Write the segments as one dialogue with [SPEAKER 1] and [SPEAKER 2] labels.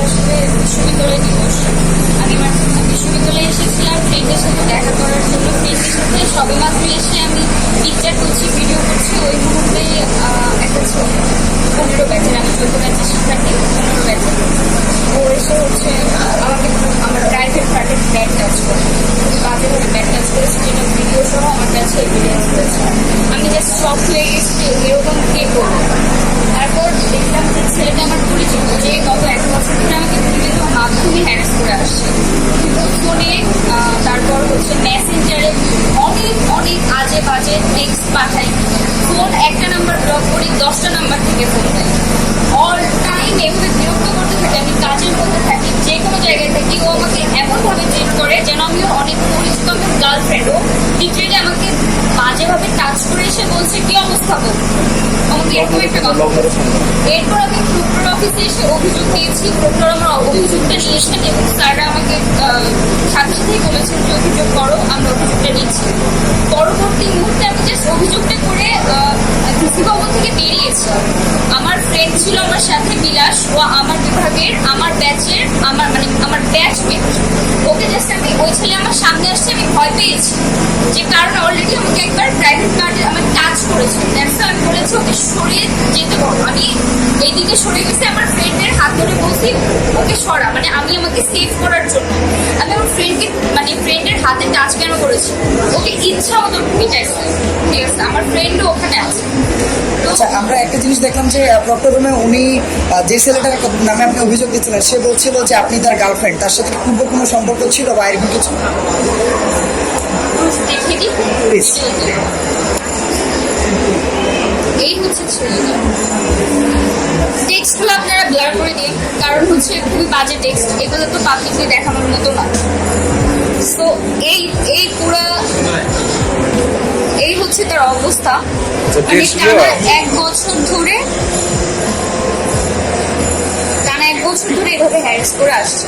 [SPEAKER 1] আসলে বিশ্ববিদ্যালয় দিবস। আমি আমার বিশ্ববিদ্যালয়ে এসেছিলাম ফ্রেন্ডের সাথে দেখা করার জন্য। ফ্রেন্ডের সাথে সবেমাত্র এসে আমি পিকচার করছি, ভিডিও করছি। ওই মুহূর্তে একটা ছেলে 15 ব্যাচের, আমি 14 ব্যাচের শিক্ষার্থী, 15 ব্যাচের, ও এসে হচ্ছে আমাকে আমার প্রাইভেট পার্টের ব্যাগ টাচ করে, বাজেভাবে ব্যাগ টাচ করেছে, যেটা ভিডিও সহ আমার কাছে এভিডেন্স রয়েছে। আমি জাস্ট শক হয়ে গেছি, এরকম কে করবো। তারপর দেখলাম যে ছেলেটা আমার পরিচিত, যে গত 1 বছর ধরে আমাকে বিভিন্ন মাধ্যমে হ্যারাস করে আসছে। ফোনে, তারপর হচ্ছে মেসেঞ্জারে অনেক অনেক আজে বাজে টেক্সট পাঠাই। ফোন একটা নাম্বার ব্লক করি, 10টা নাম্বার থেকে ফোন দেয়। অল টাইম এভাবে বিরক্ত করতে থাকে। আমি কাজের মধ্যে থাকি, যে কোনো জায়গায় থাকি, ও আমাকে এমনভাবে ট্রিট করে যেন আমিও অনেক পরিচিত, আমার গার্লফ্রেন্ডও লিটারেলি আমাকে বাজেভাবে টাচ করে এসে বলছে কি অবস্থা বল, আমাকে এরকম একটা কথা। এরপর আমি প্রক্টর অফিসে এসে অভিযোগ দিয়েছি। প্রক্টর আমার অভিযোগটা নিয়েছেন এবং স্যাররা আমাকে সাথে সাথেই বলেছেন যে অভিযোগ করো, আমরা অভিযোগটা নিচ্ছি। পরবর্তী মুহূর্তে আমি জাস্ট অভিযোগটা করে ডিসি ভবন থেকে বেরিয়েছি। আমার ফ্রেন্ড ছিল আমার সাথে, বিলাস, ও আমার বিভাগের, আমার ব্যাচের, আমার ব্যাচমেট। ওকে জাস্ট আমি, ওই ছেলে আমার সামনে আসছে, আমি ভয় পেয়েছি, যে কারণ অলরেডি আমাকে একবার প্রাইভেট কার্ডে আমার টাচ করেছে। দ্যাটস আমি বলেছি ওকে সরিয়ে যেতে বলো। আমি এইদিকে সরে গেছি, আমার ফ্রেন্ডের হাত ধরে বলছি ওকে সরা, মানে আমি আমাকে সেভ করার জন্য। আমি আমার ফ্রেন্ডকে, মানে ফ্রেন্ডের হাতে টাচ কেন করেছি, ওকে ইচ্ছা মতো পিটাইছি। ঠিক আছে, আমার ফ্রেন্ডও ওখানে আছে।
[SPEAKER 2] আচ্ছা, আমরা একটা জিনিস দেখলাম যে প্রক্টর রুমে উনি যে ছেলেটার নামে আপনি অভিযোগ দিচ্ছিলেন, সে বলছিল যে আপনি তার গার্লফ্রেন্ড, তার সাথে পূর্ব কোনো সম্পর্ক ছিল বা এরকম কিছু?
[SPEAKER 1] দেখে দিই, এই হচ্ছে ছেলেটা। টেক্সটগুলো আপনারা ব্লার করে দিন, কারণ হচ্ছে খুবই বাজে টেক্সট, এগুলো তো পাবলিকলি দেখানোর মতো না। তো এই পুরো এই হচ্ছে তার অবস্থা। মানে টানা 1 বছর ধরে এভাবে হ্যারাস করে আসছে।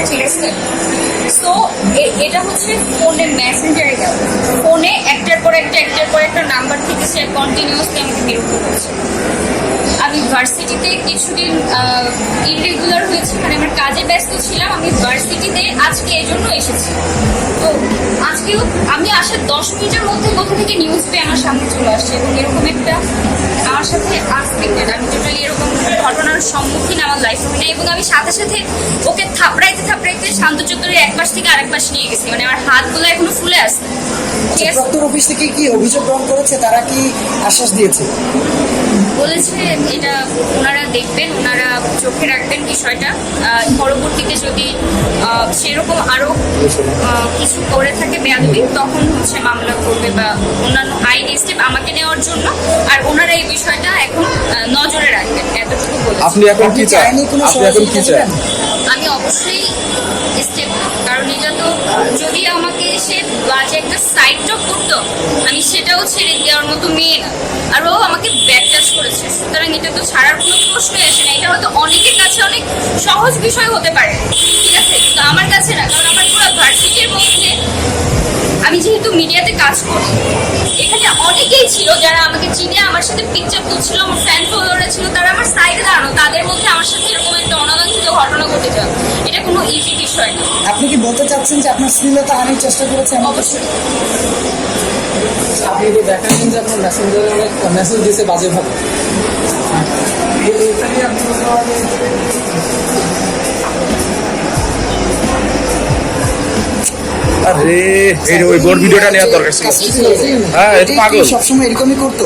[SPEAKER 1] ঠিক আছে, তো এটা হচ্ছে ফোনে মেসেঞ্জারে গেল, ফোনে একটার পর একটা নাম্বার থেকে সে কন্টিনিউয়াসলি আমাকে বিরক্ত করছে। আমি ভার্সিটিতে কিছুদিন ইররেগুলার হয়েছে, মানে আমার কাজে ব্যস্ত ছিলাম। আমি ভার্সিটিতে আজকে এই জন্য এসেছি। তো আজকেও আমি আসার 10 মিনিটের মধ্যে কোথা থেকে নিউজ পেয়ে আমার সামনে চলে আসছে, এবং এরকম একটা আমার সাথে আনএক্সপেক্টেড, আমি টোটালি এরকম ঘটনার সম্মুখীন আমার লাইফে হই না। এবং আমি সাথে সাথে ওকে থাপড়াইতে শান্ত চত্বরের এক পাশ থেকে আরেক পাশ নিয়ে গেছি, মানে আমার হাতগুলো এখনো ফুলে আছে। ঠিক আছে,
[SPEAKER 2] প্রক্টর অফিস থেকে কি অভিযোগ গ্রহণ করেছে, তারা কি আশ্বাস দিয়েছে?
[SPEAKER 1] বলেছে এটা ওনারা দেখবেন, ওনারা চোখে রাখবেন বিষয়টা। পরবর্তীতে যদি সেরকম আরো কিছু করে থাকে বেয়াদবি, তখন হচ্ছে মামলা করবে বা অন্যান্য আইনি স্টেপ আমাকে নেওয়ার জন্য। আর ওনারা এই বিষয়টা এখন নজরে রাখবেন, এতটুকু বলেছে।
[SPEAKER 3] আপনি এখন কি চান?
[SPEAKER 1] আমি অবশ্যই স্টেপ, কারণ এটা তো যদি আমাকে এসে বাজে একটা সাইড টক করতো, আমি সেটাও ছেড়ে দেওয়ার মতো মেয়ে না। আর ও আমাকে ব্যাক টাচ করেছে, সুতরাং এটা তো ছাড়ার কোনো প্রশ্নই আসে না। এটা হয়তো অনেকের কাছে অনেক সহজ বিষয় হতে পারে, ঠিক আছে, কিন্তু আমার কাছে না। কারণ আমার পুরো ভার্সিটির মধ্যে, আমি যেহেতু মিডিয়াতে কাজ করি, এখানে অনেকেই ছিল যারা আমাকে চিনে, আমার সাথে পিকচার তুলছিল, আমার ফ্যান ফলোয়াররা ছিল, তারা আমার সাইডে দাঁড়ানো, তাদের মধ্যে আমার সাথে এরকম একটা অনাকাঙ্ক্ষিত ঘটনা ঘটে যাবে, এটা কোনো ইজি বিষয় না।
[SPEAKER 2] আপনি কি বলতে চাচ্ছেন যে আপনার শ্লীলতা হানির চেষ্টা করেছে?
[SPEAKER 1] অবশ্যই।
[SPEAKER 4] আপনি তো দেখাচ্ছেন যে আপনার মেসেঞ্জারে অনেক মেসেজ দিয়েছে বাজেভাবে।
[SPEAKER 3] আরে এই ওই বোর্ড ভিডিওটা নেওয়ার দরকার ছিল। হ্যাঁ, এটা পাগল
[SPEAKER 2] সবসময় এরকমই করতো।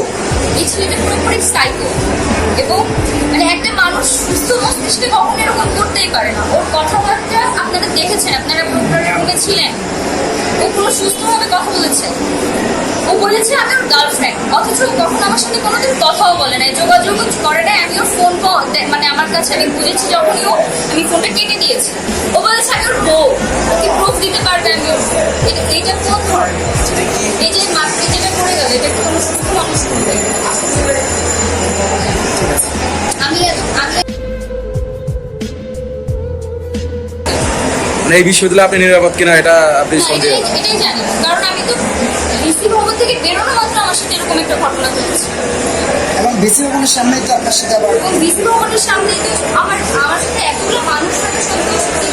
[SPEAKER 1] এই ছেলেটা পুরোপুরি সাইকো, এবং মানে একটা মানুষ সুস্থ মস্তিষ্কে কখনো এরকম করতেই পারে না। ওর কথাবার্তা আপনারা দেখেছেন, আপনারা প্রোগ্রামের রুমে ছিলেন, ও পুরো সুস্থভাবে কথা বলেছে। ও বলেছে আমি ওর গার্লফ্রেন্ড, অথচ কখনো আমার সাথে কোনোদিন কথাও বলে নাই, যোগাযোগ করে নাই। আমি ওর ফোন, মানে আমার কাছে আমি বুঝেছি যখনই আমি ফোনটা কেটে দিয়েছি। ও বলেছে আমি ওর বউ, ওকে প্রুফ দিতে পারবে আমি ওর বউ। এইটা কোন ধরনের, এই যে মাতৃ যেটা করে গেল, এটা কোনো সুস্থ মানুষ করবে? আমি
[SPEAKER 3] মানে এই বিশ্ববিদ্যালয়ে আপনি নিরাপদ কিনা এটা আপনি সন্দেহ?
[SPEAKER 1] এটাই জানি, কারণ আমি তো ডিসি ভবন থেকে বেরোনো মাত্র আমার আমার সাথে এরকম একটা ঘটনা ঘটেছে।
[SPEAKER 2] এবং বিসি ভবনের সামনেই তো আপনার সাথে আবার
[SPEAKER 1] এবং বিসি ভবনের সামনেই তো আমার সাথে এতগুলো মানুষ থাকে সত্যি